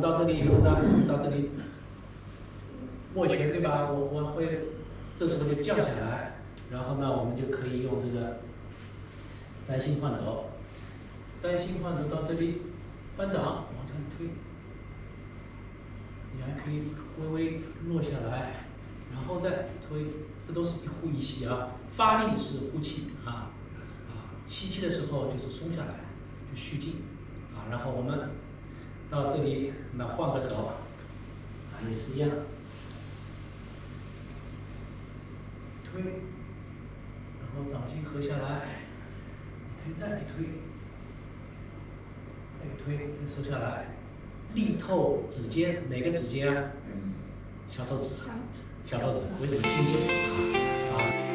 到这里以后呢，到这里握拳对吧？我会这时候就降下来，然后呢，我们就可以用这个摘心换斗，摘心换斗到这里翻掌往前推，你还可以微微落下来，然后再推，这都是一呼一吸啊，发力是呼气吸气的时候就是松下来，就蓄劲然后我们到这里，那换个手也是一样，推，然后掌心合下来，推再推，再推，再收下来，力透指尖，哪个指尖啊？小手指，小手指，为什么轻剑